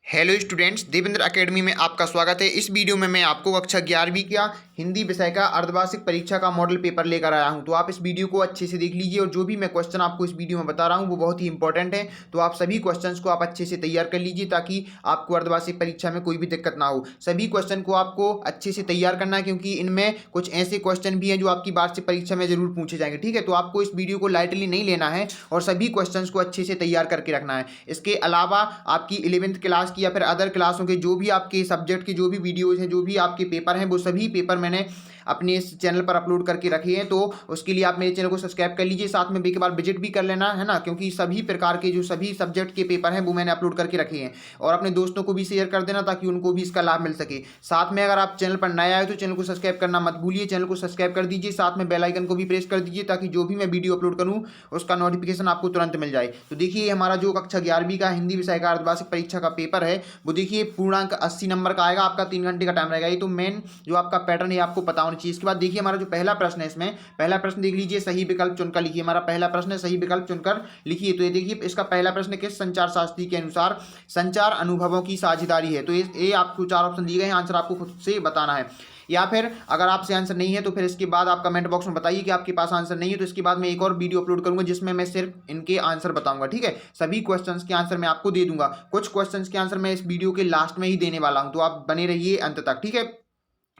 Hello students, Devendra academy में आपका स्वागत है। इस वीडियो में मैं आपको कक्षा 11वीं का हिंदी विषय का अर्धवार्षिक परीक्षा का मॉडल पेपर लेकर आया हूं। तो आप इस वीडियो को अच्छे से देख लीजिए और जो भी मैं क्वेश्चन आपको इस वीडियो में बता रहा हूं वो बहुत ही इंपॉर्टेंट है। तो आप सभी क्वेश्चंस को आप अच्छे से तैयार कर लीजिए ताकि आपको अर्धवार्षिक परीक्षा में कोई भी दिक्कत ना हो। सभी क्वेश्चन को आपको अच्छे से तैयार करना है क्योंकि इनमें कुछ ऐसे क्वेश्चन भी हैं जो आपकी वार्षिक परीक्षा में जरूर पूछे जाएंगे। ठीक है, तो आपको इस वीडियो को लाइटली नहीं लेना है और सभी क्वेश्चंस को अच्छे से तैयार करके रखना है। इसके अलावा आपकी 11th क्लास की या फिर अदर क्लासों के जो भी आपके सब्जेक्ट के जो भी वीडियोज हैं, जो भी आपके पेपर हैं, वो सभी पेपर मैंने अपने इस चैनल पर अपलोड करके रखे हैं। तो उसके लिए आप मेरे चैनल को सब्सक्राइब कर लीजिए, साथ में एक बार विजिट भी कर लेना है ना, क्योंकि सभी प्रकार के जो सभी सब्जेक्ट के पेपर हैं वो मैंने अपलोड करके रखे हैं। और अपने दोस्तों को भी शेयर कर देना ताकि उनको भी इसका लाभ मिल सके। साथ में अगर आप चैनल पर नए आए तो चैनल को सब्सक्राइब करना मत भूलिए, चैनल को सब्सक्राइब कर दीजिए, साथ में बेल आइकन को भी प्रेस कर दीजिए ताकि जो भी मैं वीडियो अपलोड करूँ उसका नोटिफिकेशन आपको तुरंत मिल जाए। तो देखिए, हमारा जो कक्षा 11वीं का हिंदी विषय का अर्धवार्षिक परीक्षा का पेपर है वो देखिए पूर्णांक 80 नंबर का आएगा। आपका 3 घंटे का टाइम रहेगा। ये तो मेन जो आपका पैटर्न है आपको पता होना चाहिए। इसके बाद देखिए हमारा जो पहला प्रश्न है, इसमें पहला प्रश्न देख लीजिए, सही विकल्प चुनकर लिखिए। हमारा पहला प्रश्न है, सही विकल्प चुनकर लिखिए। तो ये देखिए इसका पहला प्रश्न किस संचार शास्त्री के अनुसार संचार अनुभवों की साझेदारी है। तो ये आपको 4 ऑप्शन दिए गए हैं, आंसर आपको खुद से बताना है। या फिर अगर आपसे आंसर नहीं है तो फिर इसके बाद आप कमेंट बॉक्स में बताइए कि आपके पास आंसर नहीं है। तो इसके बाद मैं एक और वीडियो अपलोड करूंगा जिसमें मैं सिर्फ इनके आंसर बताऊंगा। ठीक है, सभी क्वेश्चंस के आंसर मैं आपको दे दूंगा। कुछ क्वेश्चंस के आंसर मैं इस वीडियो के लास्ट में ही देने वाला हूं, तो आप बने रहिए अंत तक। ठीक है,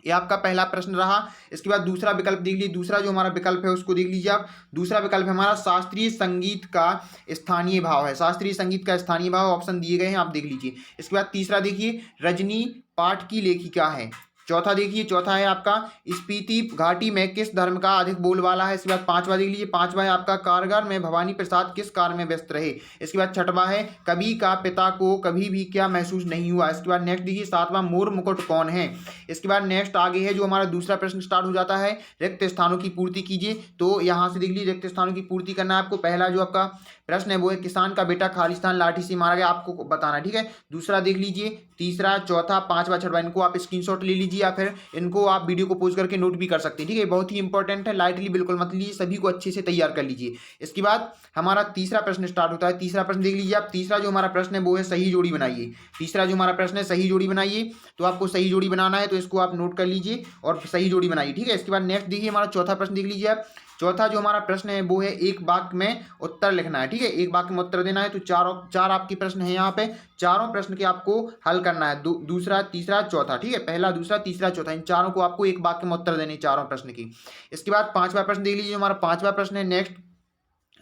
ये आपका पहला प्रश्न रहा। इसके बाद दूसरा विकल्प देख लीजिए। दूसरा जो हमारा विकल्प है उसको देख लीजिए आप। दूसरा विकल्प है हमारा शास्त्रीय संगीत का स्थानीय भाव है। शास्त्रीय संगीत का स्थानीय भाव ऑप्शन दिए गए हैं, आप देख लीजिए। इसके बाद तीसरा देखिए, रजनी पाठ की लेखिका है। चौथा देखिए, चौथा है आपका स्पीति घाटी में किस धर्म का अधिक बोलबाला है। इसके बाद पांचवा देख लीजिए, पांचवा है आपका कारगर में भवानी प्रसाद किस कार्य में व्यस्त रहे। इसके बाद छठवा है कवि का पिता को कभी भी क्या महसूस नहीं हुआ। इसके बाद नेक्स्ट देखिए, सातवां मोर मुकुट कौन है। इसके बाद नेक्स्ट आगे है जो हमारा दूसरा प्रश्न स्टार्ट हो जाता है, रिक्त स्थानों की पूर्ति कीजिए। तो यहाँ से देख लीजिए रिक्त स्थानों की पूर्ति करना है आपको। पहला जो आपका प्रश्न है वो है किसान का बेटा खालिस्तान लाठी से मारा गया, आपको बताना। ठीक है, दूसरा देख लीजिए, तीसरा, चौथा, पांचवा, छठवा, इनको आप स्क्रीनशॉट ले लीजिए या फिर इनको आप वीडियो को पॉज करके नोट भी कर सकते हैं। ठीक है, बहुत ही इंपॉर्टेंट है, लाइटली बिल्कुल मत लीजिए, सभी को अच्छे से तैयार कर लीजिए। इसके बाद हमारा तीसरा प्रश्न स्टार्ट होता है। तीसरा प्रश्न देख लीजिए आप। तीसरा जो हमारा प्रश्न है वो है सही जोड़ी बनाइए। तीसरा जो हमारा प्रश्न है सही जोड़ी बनाइए। तो आपको सही जोड़ी बनाना है तो इसको आप नोट कर लीजिए और सही जोड़ी बनाइए। ठीक है, इसके बाद नेक्स्ट देखिए हमारा चौथा प्रश्न देख लीजिए आप। चौथा जो हमारा प्रश्न है वो है एक वाक्य में उत्तर लिखना है। ठीक है, एक वाक्य में उत्तर देना है। तो चार आपके प्रश्न है यहाँ पे। चारों प्रश्न के आपको हल करना है, दूसरा, तीसरा, चौथा। ठीक है, पहला, दूसरा, तीसरा, चौथा, इन चारों को आपको एक वाक्य में उत्तर देने, चारों प्रश्न की। इसके बाद पांचवा प्रश्न देख लीजिए, हमारा पांचवा प्रश्न है। नेक्स्ट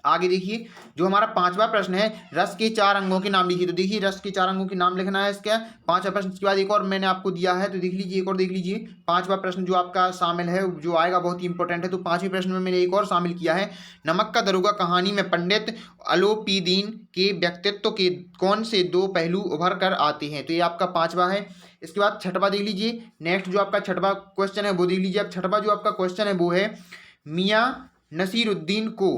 आगे देखिए जो हमारा पांचवा प्रश्न है, रस के 4 अंगों के नाम लिखिए। तो देखिए रस के 4 अंगों के नाम लिखना है इसका पांचवा प्रश्न। इसके बाद एक और मैंने आपको दिया है, तो देख लीजिए, एक और देख लीजिए। पांचवा प्रश्न जो आपका शामिल है जो आएगा बहुत ही इंपॉर्टेंट है। तो पांचवें प्रश्न में मैंने एक और शामिल किया है, नमक का दरोगा कहानी में पंडित अलोपीदीन के व्यक्तित्व के कौन से 2 पहलू उभर कर आते हैं। तो ये आपका पांचवा है। इसके बाद छठवा देख लीजिए। नेक्स्ट जो आपका छठवा क्वेश्चन है वो देख लीजिए आप। छठवा जो आपका क्वेश्चन है वो है मियाँ नसीरुद्दीन को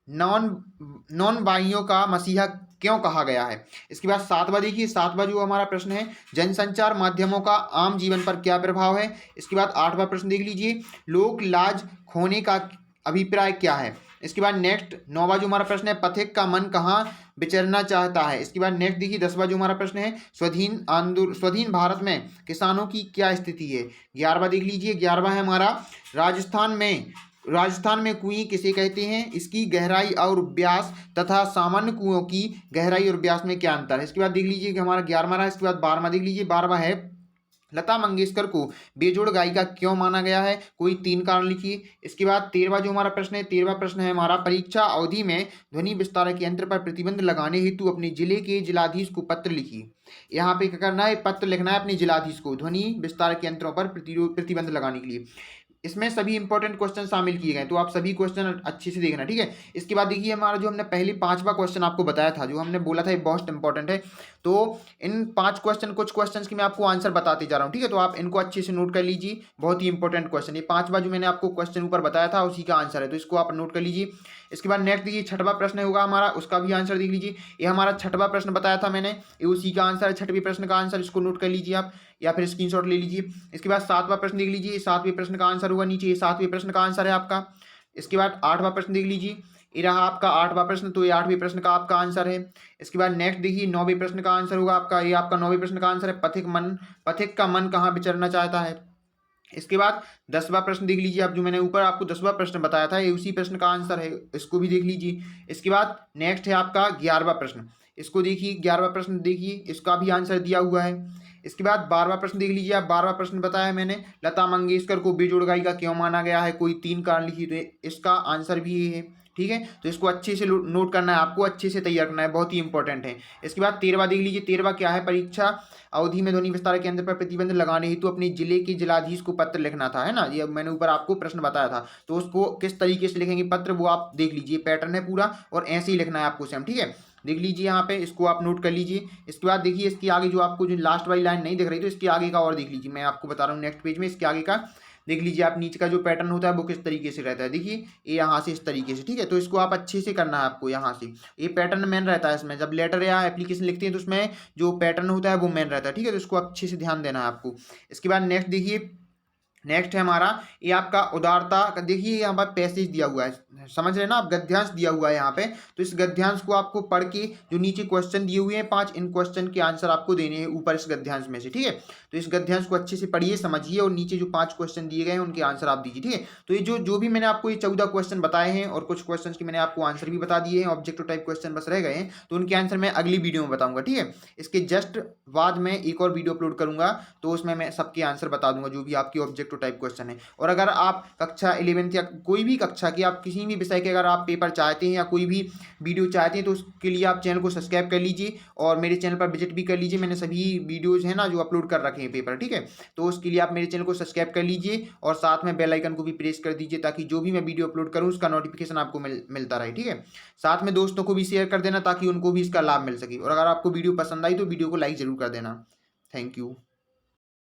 नॉन बाइयों का मसीहा क्यों कहा गया है। इसके बाद सातवां देखिए। सातवां जो हमारा प्रश्न है, जनसंचार माध्यमों का आम जीवन पर क्या प्रभाव है। इसके बाद आठवां प्रश्न देख लीजिए, लोक लाज खोने का अभिप्राय क्या है। इसके बाद नेक्स्ट नौवां जो हमारा प्रश्न है, पथिक का मन कहाँ विचरना चाहता है। इसके बाद नेक्स्ट देखिए 10वां जो हमारा प्रश्न है, स्वाधीन भारत में किसानों की क्या स्थिति है। 11वां देख लीजिए। 11वां है हमारा राजस्थान में कुएं किसे कहते हैं, इसकी गहराई और व्यास तथा सामान्य कुओं की गहराई और व्यास में क्या अंतर है। इसके बाद देख लीजिए कि हमारा 11वां रहा। इसके बाद 12वां देख लीजिए। 12वां है लता मंगेशकर को बेजोड़ गायिका क्यों माना गया है, कोई 3 कारण लिखिए। इसके बाद 13वां जो हमारा प्रश्न है, 13वां प्रश्न है हमारा, परीक्षा अवधि में ध्वनि विस्तारक यंत्र पर प्रतिबंध लगाने हेतु अपने जिले के जिलाधीश को पत्र लिखिए। यहाँ पे क्या करना है, पत्र लिखना है अपने जिलाधीश को ध्वनि विस्तारक यंत्रों पर प्रतिबंध लगाने के लिए। इसमें सभी इंपॉर्टेंट क्वेश्चन शामिल किए गए, तो आप सभी क्वेश्चन अच्छे से देखना। ठीक है, इसके बाद देखिए हमारा जो हमने पहले 5वां क्वेश्चन आपको बताया था, जो हमने बोला था ये बहुत इंपॉर्टेंट है। तो इन 5 क्वेश्चन, कुछ क्वेश्चंस की मैं आपको आंसर बताते जा रहा हूँ। ठीक है, तो आप इनको अच्छे से नोट कर लीजिए, बहुत ही इंपॉर्टेंट क्वेश्चन। ये 5वां जो मैंने आपको क्वेश्चन ऊपर बताया था उसी का आंसर है, तो इसको आप नोट कर लीजिए। इसके बाद नेक्स्ट देखिए 6वां प्रश्न होगा हमारा, उसका भी आंसर देख लीजिए। ये हमारा 6वां प्रश्न बताया था मैंने, ये उसी का आंसर है, 6वें प्रश्न का आंसर, इसको नोट कर लीजिए आप या फिर स्क्रीनशॉट ले लीजिए। इसके बाद 7वां प्रश्न देख लीजिए, 7वें प्रश्न का आंसर होगा नीचे, ये 7वें प्रश्न का आंसर है आपका। इसके बाद 8वां प्रश्न देख लीजिए, ये रहा आपका 8वां प्रश्न, तो ये 8वें प्रश्न का आपका आंसर है। इसके बाद नेक्स्ट देखिए 9वें प्रश्न का आंसर होगा आपका, ये आपका 9वें प्रश्न का आंसर है, पथिक का मन कहाँ विचरना चाहता है। इसके बाद 10वां प्रश्न देख लीजिए आप, जो मैंने ऊपर आपको 10वां प्रश्न बताया था ये उसी प्रश्न का आंसर है, इसको भी देख लीजिए। इसके बाद नेक्स्ट है आपका 11वां प्रश्न, इसको देखिए 11वां प्रश्न देखिए, इसका भी आंसर दिया हुआ है। इसके बाद 12वां प्रश्न देख लीजिए आप, 12वां प्रश्न बताया मैंने, लता मंगेशकर को बेजोड़ गायिका क्यों माना गया है, कोई 3 कारण लिखिए, तो इसका आंसर भी ये है। ठीक है, तो इसको अच्छे से नोट करना है आपको, अच्छे से तैयार करना है, बहुत ही इंपॉर्टेंट है। इसके बाद 13वां देख लीजिए, 13वां क्या है, परीक्षा अवधि में ध्वनि विस्तार केंद्र पर प्रतिबंध लगाने हेतु अपने जिले के जिलाधीश को पत्र लिखना था, है ना, ये मैंने ऊपर आपको प्रश्न बताया था। तो उसको किस तरीके से लिखेंगे पत्र, वो आप देख लीजिए, पैटर्न है पूरा और ऐसे ही लिखना है आपको सेम। ठीक है, देख लीजिए यहाँ पे, इसको आप नोट कर लीजिए। इसके बाद देखिए इसके आगे जो आपको जो लास्ट वाली लाइन नहीं दिख रही, तो इसके आगे का और देख लीजिए, मैं आपको बता रहा हूँ नेक्स्ट पेज में इसके आगे का देख लीजिए आप, नीचे का जो पैटर्न होता है वो किस तरीके से रहता है, देखिए ये यहाँ से इस तरीके से। ठीक है, तो इसको आप अच्छे से करना है आपको, यहाँ से ये पैटर्न मेन रहता है इसमें, जब लेटर या एप्लीकेशन लिखते हैं तो उसमें जो पैटर्न होता है वो मेन रहता है। ठीक है, तो इसको अच्छे से ध्यान देना है आपको। इसके बाद नेक्स्ट देखिए, नेक्स्ट है हमारा ये आपका उदारता का, देखिए यहाँ पर पैसेज दिया हुआ है, समझ रहे हैं ना आप, गद्यांश दिया हुआ है यहाँ पे। तो इस गद्यांश को आपको पढ़ के जो नीचे क्वेश्चन दिए हुए हैं 5, इन क्वेश्चन के आंसर आपको देने हैं ऊपर इस गद्यांश में से। ठीक है, तो इस गद्यांश को अच्छे से पढ़िए, समझिए और नीचे जो 5 क्वेश्चन दिए गए हैं उनके आंसर आप दीजिए। ठीक है, तो ये जो भी मैंने आपको ये 14 क्वेश्चन बताए हैं और कुछ क्वेश्चन के मैंने आपको आंसर भी बता दिए हैं, ऑब्जेक्टिव टाइप क्वेश्चन बस रह गए हैं, तो उनके आंसर मैं अगली वीडियो में बताऊंगा। ठीक है, इसके जस्ट बाद में एक और वीडियो अपलोड करूंगा, तो उसमें मैं सबके आंसर बता दूंगा जो भी आपके ऑब्जेक्टिव टाइप क्वेश्चन है। और अगर आप कक्षा 11th या कोई भी कक्षा की आप किसी भी विषय के अगर आप पेपर चाहते हैं या कोई भी वीडियो चाहते हैं, तो उसके लिए आप चैनल को सब्सक्राइब कर लीजिए और मेरे चैनल पर विजिट भी कर लीजिए। मैंने सभी वीडियोज़ हैं ना जो अपलोड कर रखे हैं पेपर। ठीक है, तो उसके लिए आप मेरे चैनल को सब्सक्राइब कर लीजिए और साथ में बेल आइकन को भी प्रेस कर दीजिए, ताकि जो भी मैं वीडियो अपलोड करूँ उसका नोटिफिकेशन आपको मिलता रहे। ठीक है, साथ में दोस्तों को भी शेयर कर देना ताकि उनको भी इसका लाभ मिल सके। और अगर आपको वीडियो पसंद आई तो वीडियो को लाइक ज़रूर कर देना। Thank you.